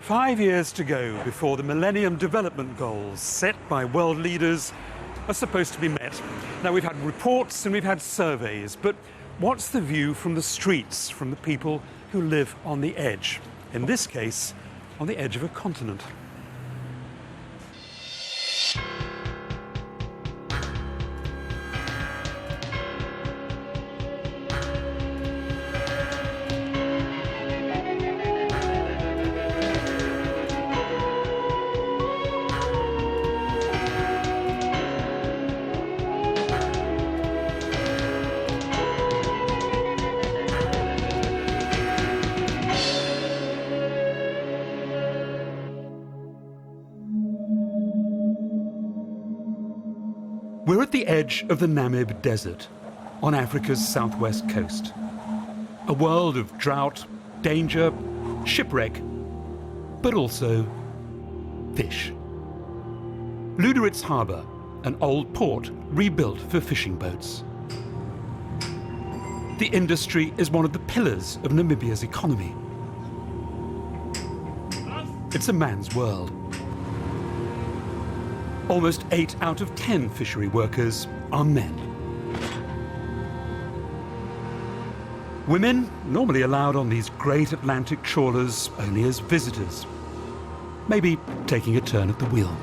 5 years to go before the Millennium Development Goals set by world leaders are supposed to be met. Now, we've had reports and we've had surveys, but what's the view from the streets, from the people who live on the edge? In this case, on the edge of a continent. We're at the edge of the Namib Desert, on Africa's southwest coast. A world of drought, danger, shipwreck, but also fish. Luderitz Harbour, an old port rebuilt for fishing boats. The industry is one of the pillars of Namibia's economy. It's a man's world. Almost 8 out of 10 fishery workers are men. Women, normally allowed on these great Atlantic trawlers only as visitors, maybe taking a turn at the wheel.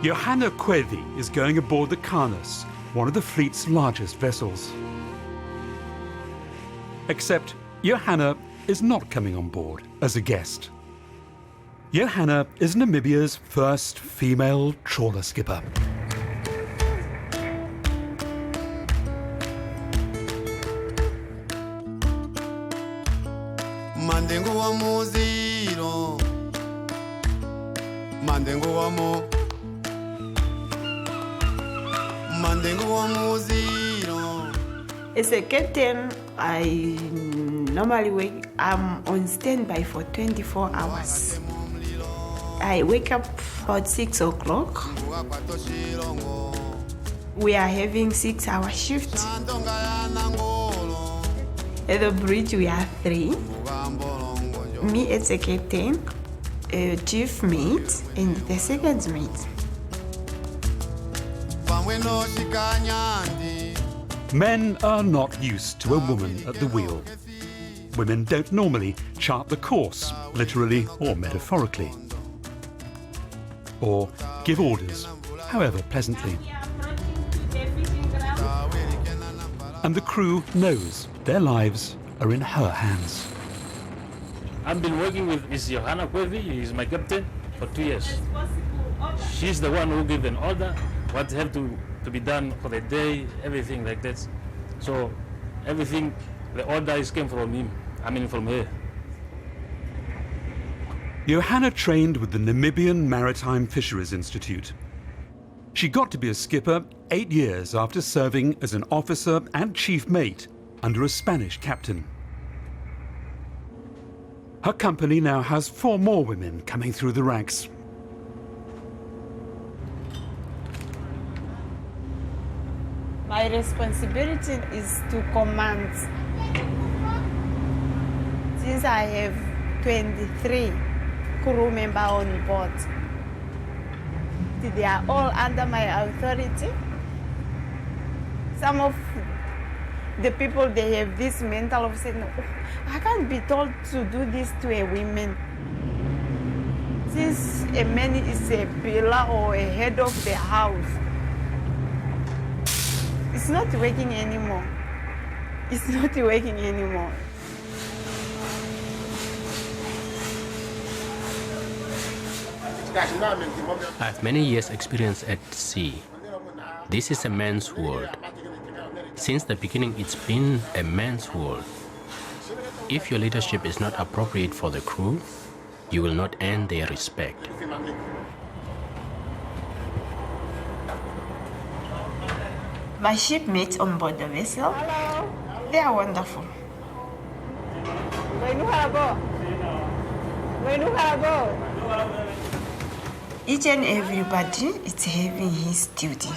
Johanna is going aboard the Canis, one of the fleet's largest vessels. Except Johanna is not coming on board as a guest. Johanna is Namibia's first female trawler skipper. Mandengo wa muziro, mandengo wa mo, mandengo wa muziro. As a captain, I normally I'm on standby for 24 hours. I wake up about 6 o'clock. We are having 6-hour shifts. At the bridge, we are 3. Me as a captain, a chief mate, and the second mate. Men are not used to a woman at the wheel. Women don't normally chart the course, literally or metaphorically, or give orders, however pleasantly. And the crew knows their lives are in her hands. I've been working with Johanna, he's my captain, for 2 years. She's the one who gave an order, what have to be done for the day, everything like that. So everything, the orders came from him, from her. Johanna trained with the Namibian Maritime Fisheries Institute. She got to be a skipper 8 years after serving as an officer and chief mate under a Spanish captain. Her company now has 4 more women coming through the ranks. My responsibility is to command. Since I have 23 crew members on board, they are all under my authority. Some of the people, they have this mental of saying, no, I can't be told to do this to a woman. Since a man is a pillar or a head of the house, it's not working anymore. It's not working anymore. I have many years' experience at sea. This is a man's world. Since the beginning, it's been a man's world. If your leadership is not appropriate for the crew, you will not earn their respect. My shipmates on board the vessel, they are wonderful. Each and everybody is having his duty.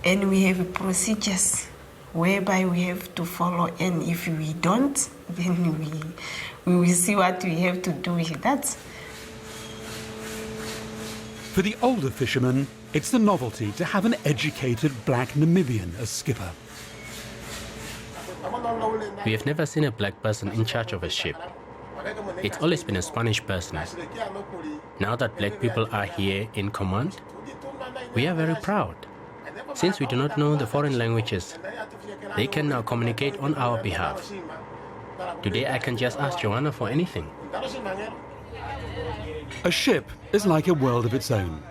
And we have procedures whereby we have to follow, and if we don't, then we will see what we have to do with that. For the older fishermen, it's the novelty to have an educated black Namibian as skipper. We have never seen a black person in charge of a ship. It's always been a Spanish person. Now that black people are here in command, we are very proud. Since we do not know the foreign languages, they can now communicate on our behalf. Today I can just ask Johanna for anything. A ship is like a world of its own.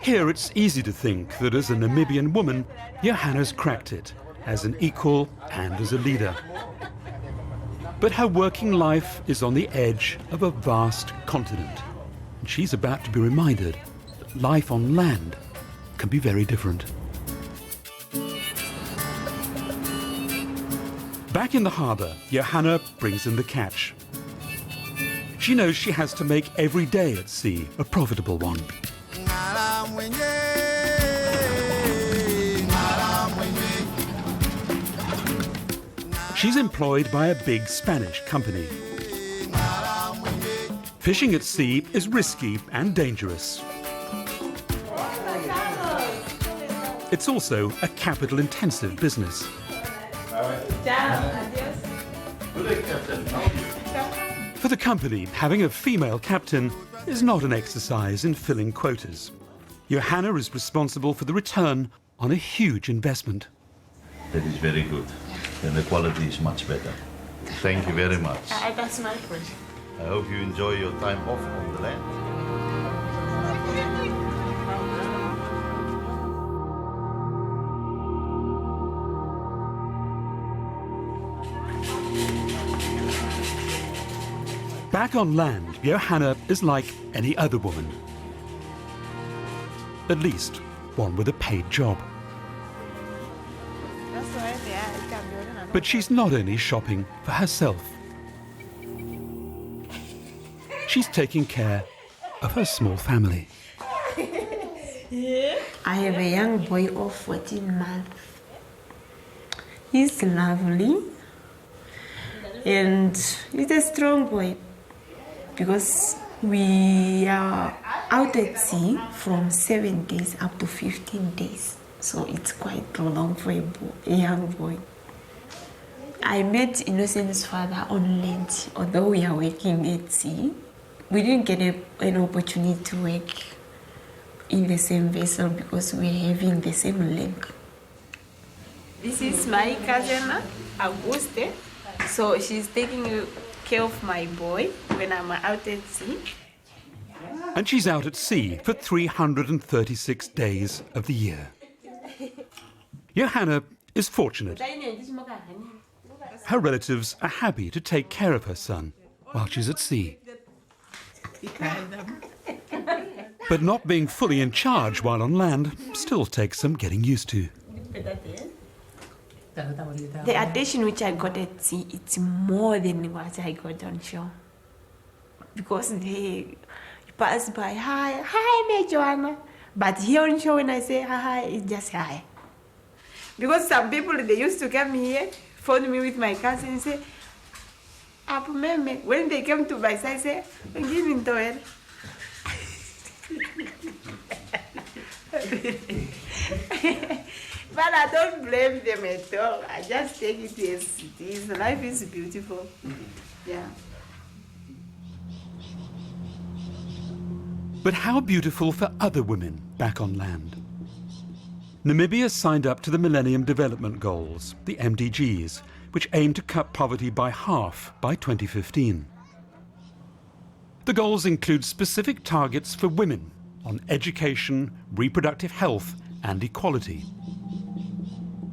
Here it's easy to think that as a Namibian woman, Johanna's cracked it as an equal and as a leader. But her working life is on the edge of a vast continent. And she's about to be reminded that life on land can be very different. Back in the harbour, Johanna brings in the catch. She knows she has to make every day at sea a profitable one. She's employed by a big Spanish company. Fishing at sea is risky and dangerous. It's also a capital-intensive business. For the company, having a female captain is not an exercise in filling quotas. Johanna is responsible for the return on a huge investment. That is very good, and the quality is much better. Thank you very much. That's my pleasure. I hope you enjoy your time off on the land. Back on land, Johanna is like any other woman. At least one with a paid job. But she's not only shopping for herself. She's taking care of her small family. I have a young boy of 14 months. He's lovely and he's a strong boy because we are out at sea from 7 days up to 15 days. So it's quite long for a young boy. I met Innocent's father on land. Although we are working at sea, we didn't get an opportunity to work in the same vessel because we're having the same link. This is my cousin, Auguste. So she's taking care of my boy when I'm out at sea. And she's out at sea for 336 days of the year. Johanna is fortunate. Her relatives are happy to take care of her son while she's at sea. But not being fully in charge while on land still takes some getting used to. The attention which I got at sea, it's more than what I got on shore. Because they pass by, hi, Miss Johanna. But here on shore, when I say hi, it's just hi. Because some people, they used to come here, phone me with my cousin and say, when they come to my side, say, give me towel. But I don't blame them at all. I just take it as it is. Life is beautiful. Yeah. But how beautiful for other women back on land. Namibia signed up to the Millennium Development Goals, the MDGs, which aim to cut poverty by half by 2015. The goals include specific targets for women on education, reproductive health and equality.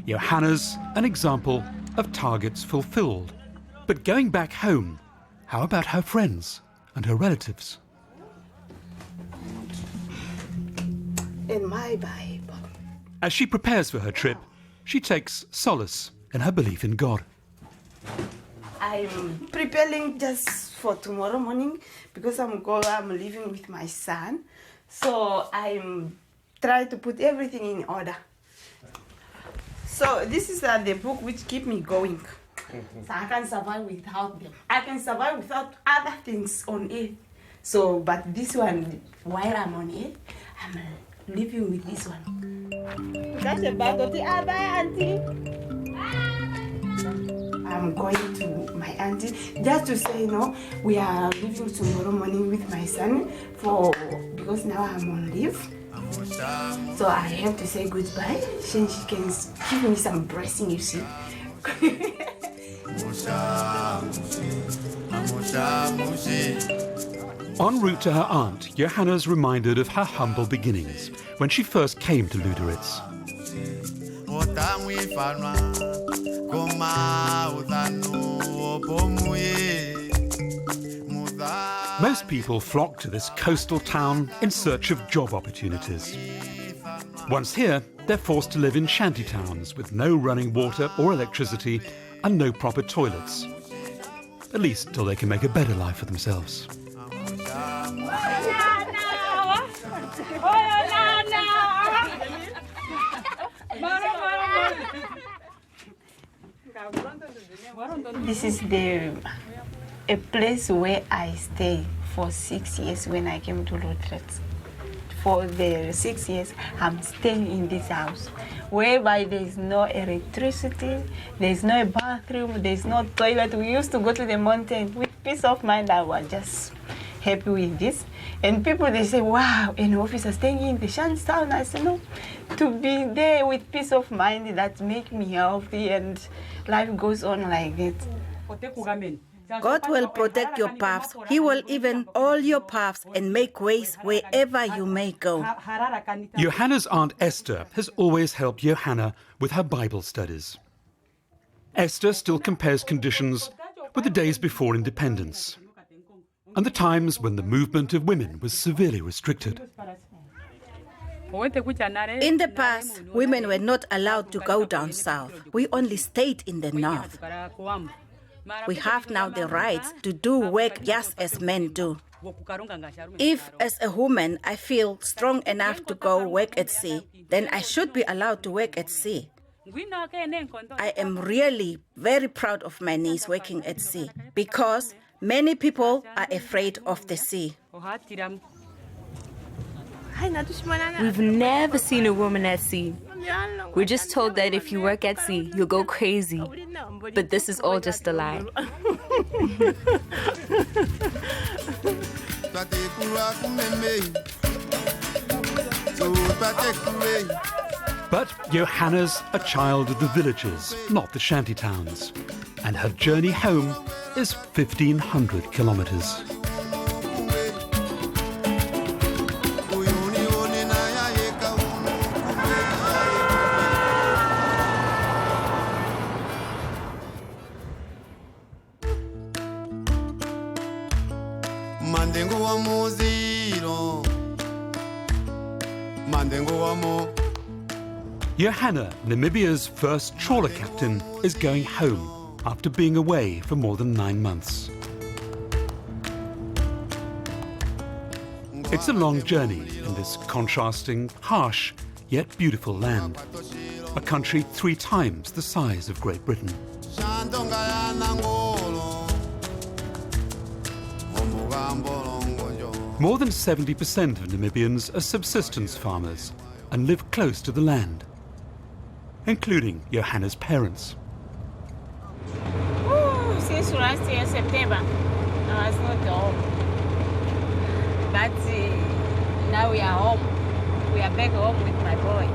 Johanna's an example of targets fulfilled. But going back home, how about her friends and her relatives? In my Bible. As she prepares for her trip, she takes solace in her belief in God. I'm preparing just for tomorrow morning because I'm living with my son. So I'm trying to put everything in order. So this is the book which keep me going. So I can survive without them. I can survive without other things on earth. So, but this one, while I'm on it, I'm living with this one. I'm going to my auntie just to say, we are leaving tomorrow morning with my son because now I'm on leave. So I have to say goodbye. She can give me some blessing, you see. En route to her aunt, Johanna's reminded of her humble beginnings when she first came to Luderitz. Most people flock to this coastal town in search of job opportunities. Once here, they're forced to live in shanty towns with no running water or electricity and no proper toilets. At least till they can make a better life for themselves. This is a place where I stayed for 6 years when I came to Luderitz. For the 6 years, I'm staying in this house, whereby there is no electricity, there is no bathroom, there is no toilet. We used to go to the mountain with peace of mind. I was just happy with this. And people, they say, wow, an officer staying in the shanty town. I said, no, to be there with peace of mind, that make me healthy and life goes on like that. God will protect your paths. He will even all your paths and make ways wherever you may go. Johanna's Aunt Esther has always helped Johanna with her Bible studies. Esther still compares conditions with the days before independence and the times when the movement of women was severely restricted. In the past, women were not allowed to go down south. We only stayed in the north. We have now the rights to do work just as men do. If, as a woman, I feel strong enough to go work at sea, then I should be allowed to work at sea. I am really very proud of my niece working at sea because many people are afraid of the sea. We've never seen a woman at sea. We're just told that if you work at sea, you'll go crazy. But this is all just a lie. But Johanna's a child of the villages, not the shanty towns. And her journey home is 1,500 kilometers. Johanna, Namibia's first trawler captain, is going home after being away for more than 9 months. It's a long journey in this contrasting, harsh, yet beautiful land. A country 3 times the size of Great Britain. More than 70% of Namibians are subsistence farmers and live close to the land, including Johanna's parents. Since last year, September, I was not home. But now we are home. We are back home with my boy.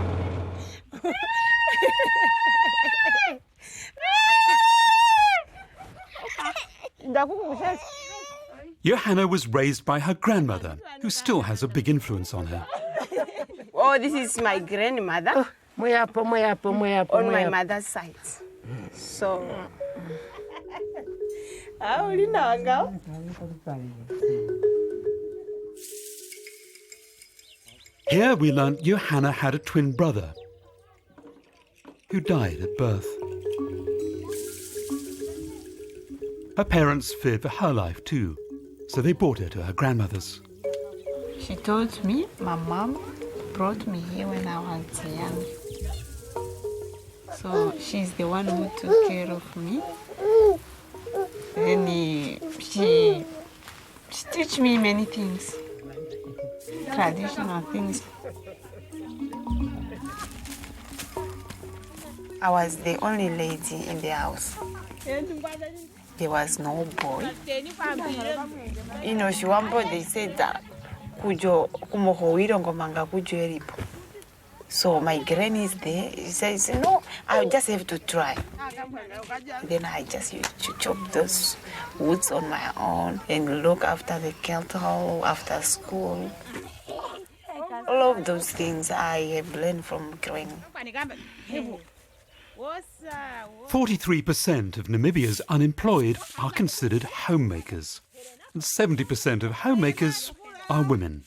Johanna was raised by her grandmother, who still has a big influence on her. Oh, this is my grandmother on my mother's side. So, here we learnt Johanna had a twin brother who died at birth. Her parents feared for her life too, so they brought her to her grandmother's. she told me my mom brought me here when I was young. So she's the one who took care of me. Then she teach me many things, traditional things. I was the only lady in the house. There was no boy. You know, Shiwambo, they said that kujo kumohoiro ngomanga kujo eripo. So my granny is there. She says, no, I just have to try. Then I just used to chop those woods on my own and look after the cattle after school. All of those things I have learned from granny. 43% of Namibia's unemployed are considered homemakers, and 70% of homemakers are women.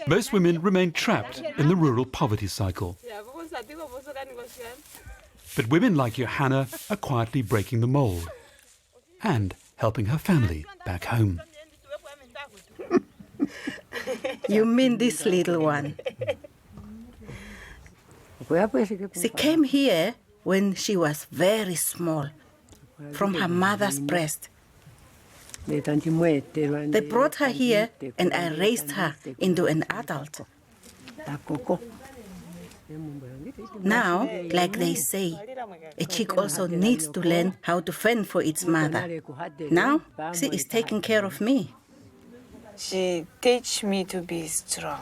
Most women remain trapped in the rural poverty cycle. But women like Johanna are quietly breaking the mould and helping her family back home. You mean this little one? She came here when she was very small, from her mother's breast. They brought her here and I raised her into an adult. Now, like they say, a chick also needs to learn how to fend for its mother. Now, she is taking care of me. She teach me to be strong.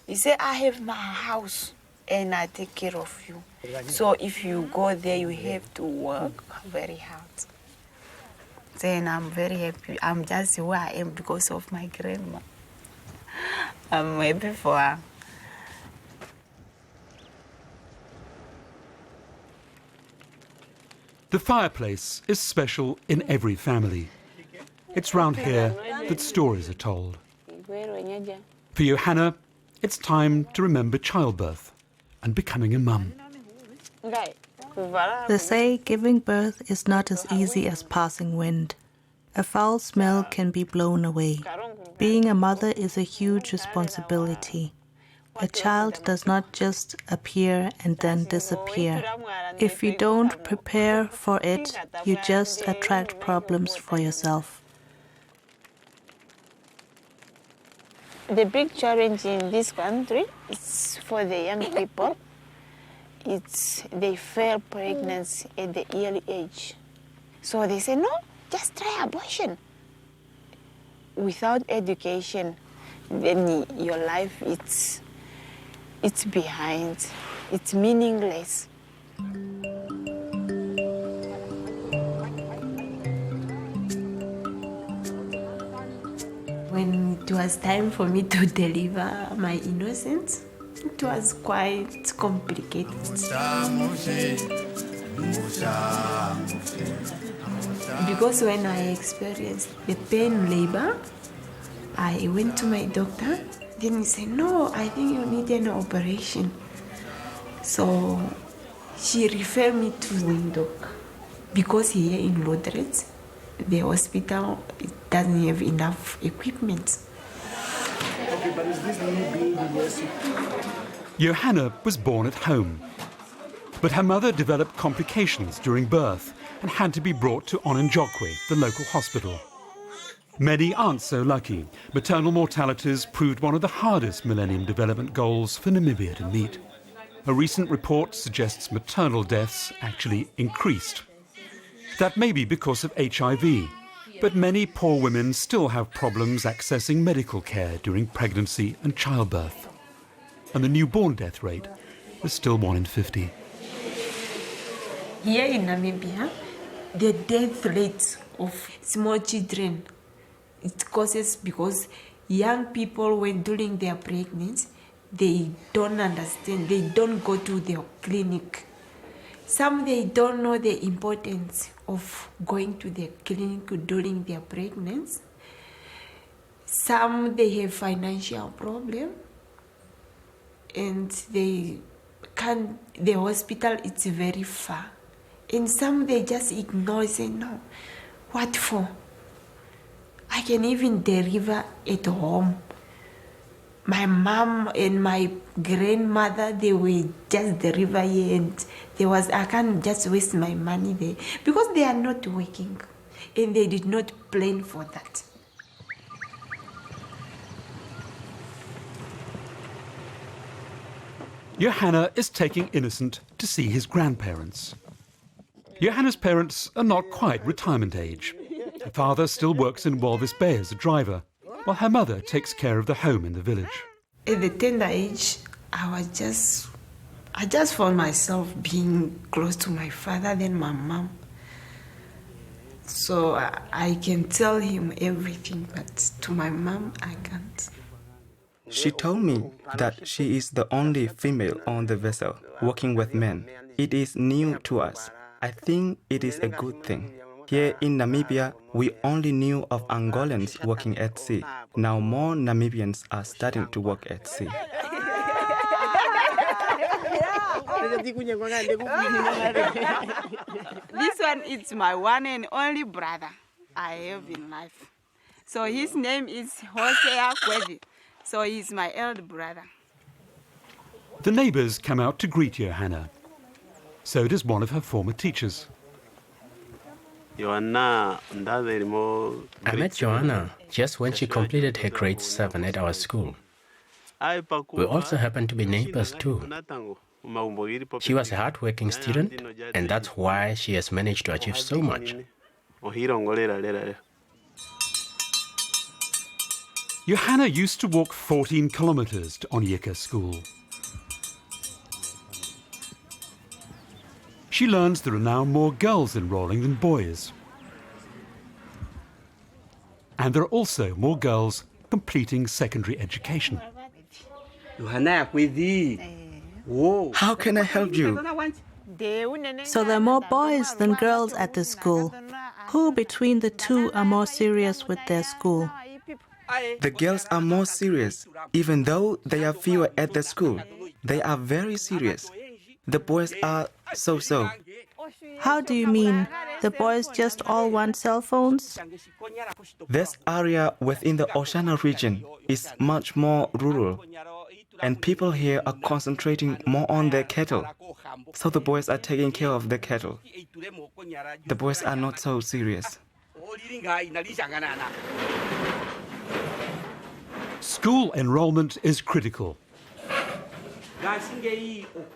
He said, I have my house and I take care of you. So if you go there, you have to work very hard. Then I'm very happy. I'm just where I am because of my grandma. I'm happy for her. The fireplace is special in every family. It's round here that stories are told. For Johanna, it's time to remember childbirth and becoming a mum. They say giving birth is not as easy as passing wind. A foul smell can be blown away. Being a mother is a huge responsibility. A child does not just appear and then disappear. If you don't prepare for it, you just attract problems for yourself. The big challenge in this country is for the young people. They fail pregnancy at the early age. So they say, no, just try abortion. Without education, then your life, it's behind. It's meaningless. When it was time for me to deliver my innocence, it was quite complicated. Because when I experienced the pain labor, I went to my doctor. Then he said, no, I think you need an operation. So she referred me to Windhoek. Because here in Lodret, the hospital doesn't have enough equipment. Johanna was born at home, but her mother developed complications during birth and had to be brought to Ononjokwe, the local hospital. Many aren't so lucky. Maternal mortalities proved one of the hardest Millennium Development Goals for Namibia to meet. A recent report suggests maternal deaths actually increased. That may be because of HIV, but many poor women still have problems accessing medical care during pregnancy and childbirth. And the newborn death rate is still 1 in 50. Here in Namibia, the death rate of small children, it causes because young people, when during their pregnancy, they don't understand, they don't go to the clinic. Some, they don't know the importance of going to the clinic during their pregnancy. Some, they have financial problem, and the hospital, it's very far. And some, they just ignore, say, no, what for? I can even deliver at home. My mom and my grandmother, they were just the river here, and I can't just waste my money there because they are not working and they did not plan for that. Johanna is taking Innocent to see his grandparents. Johanna's parents are not quite retirement age. Her father still works in Walvis Bay as a driver, while her mother takes care of the home in the village. At the tender age, I just found myself being close to my father than my mom. So I can tell him everything, but to my mom, I can't. She told me that she is the only female on the vessel working with men. It is new to us. I think it is a good thing. Here in Namibia, we only knew of Angolans working at sea. Now more Namibians are starting to work at sea. This one is my one and only brother I have in life. So his name is Hosea Kwevi. So he's my elder brother. The neighbours come out to greet Johanna. So does one of her former teachers. I met Johanna just when she completed her grade 7 at our school. We also happened to be neighbors too. She was a hard-working student, and that's why she has managed to achieve so much. Johanna used to walk 14 kilometres to Onyeka school. She learns there are now more girls enrolling than boys. And there are also more girls completing secondary education. How can I help you? So there are more boys than girls at this school. Who between the two are more serious with their school? The girls are more serious. Even though they are fewer at the school, they are very serious. The boys are so-so. How do you mean? The boys just all want cell phones? This area within the Oshana region is much more rural, and people here are concentrating more on their cattle. So the boys are taking care of the cattle. The boys are not so serious. School enrolment is critical.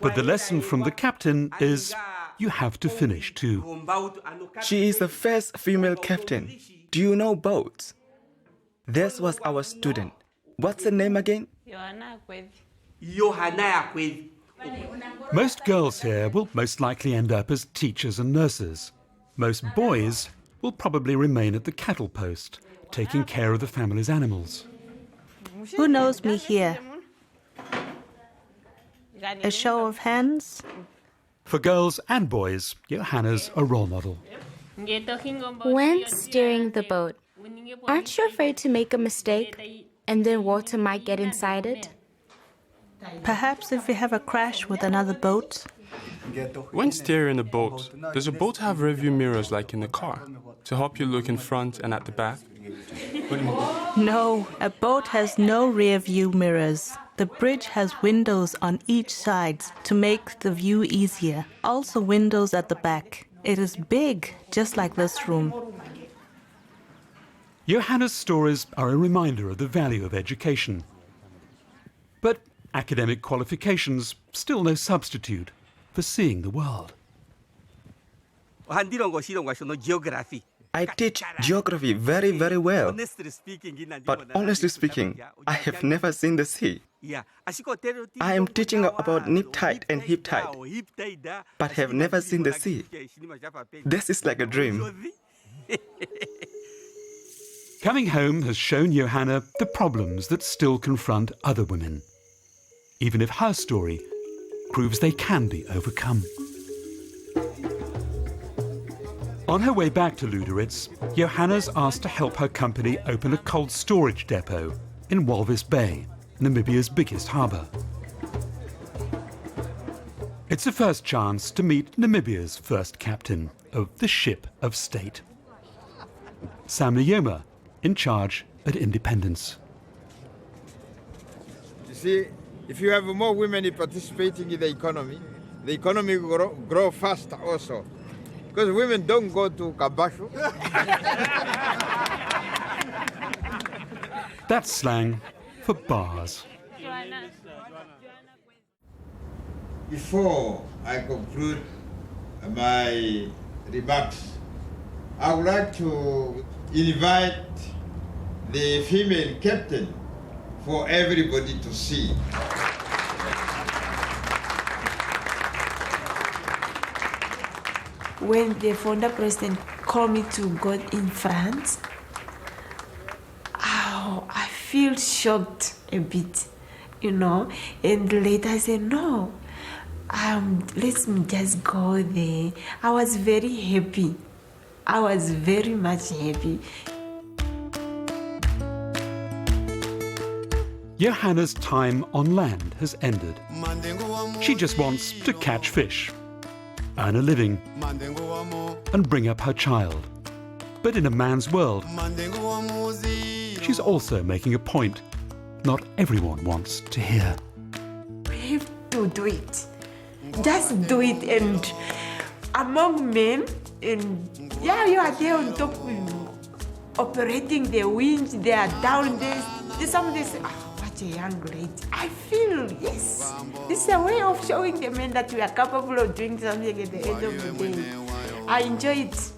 But the lesson from the captain is you have to finish too. She is the first female captain. Do you know boats? This was our student. What's her name again? Most girls here will most likely end up as teachers and nurses. Most boys will probably remain at the cattle post, taking care of the family's animals. Who knows me here? A show of hands? For girls and boys, Johanna's a role model. When steering the boat, aren't you afraid to make a mistake and then water might get inside it? Perhaps if we have a crash with another boat? When steering a boat, does a boat have rearview mirrors like in a car to help you look in front and at the back? No, a boat has no rear view mirrors. The bridge has windows on each side to make the view easier. Also windows at the back. It is big, just like this room. Johanna's stories are a reminder of the value of education. But academic qualifications still no substitute for seeing the world. I teach geography very, very well. But honestly speaking, I have never seen the sea. I am teaching about nip tide and hip tide, but have never seen the sea. This is like a dream. Coming home has shown Johanna the problems that still confront other women, even if her story proves they can be overcome. On her way back to Luderitz, Johanna's asked to help her company open a cold storage depot in Walvis Bay, Namibia's biggest harbour. It's a first chance to meet Namibia's first captain of the ship of state. Sam Nyoma, in charge at Independence. See, if you have more women participating in the economy will grow faster also. Because women don't go to Kabashu. That's slang for bars. Before I conclude my remarks, I would like to invite the female captain for everybody to see. When the founder president called me to go in France, I feel shocked a bit, and later I said, no, let's just go there. I was very happy. I was very much happy. Johanna's time on land has ended. She just wants to catch fish, earn a living, and bring up her child. But in a man's world, she's also making a point not everyone wants to hear. We have to do it. Just do it. And among men, and you are there on top, operating the winch, they are down there. Somebody say, what a young lady. I feel, yes, this is a way of showing the men that we are capable of doing something at the end of the day. I enjoy it.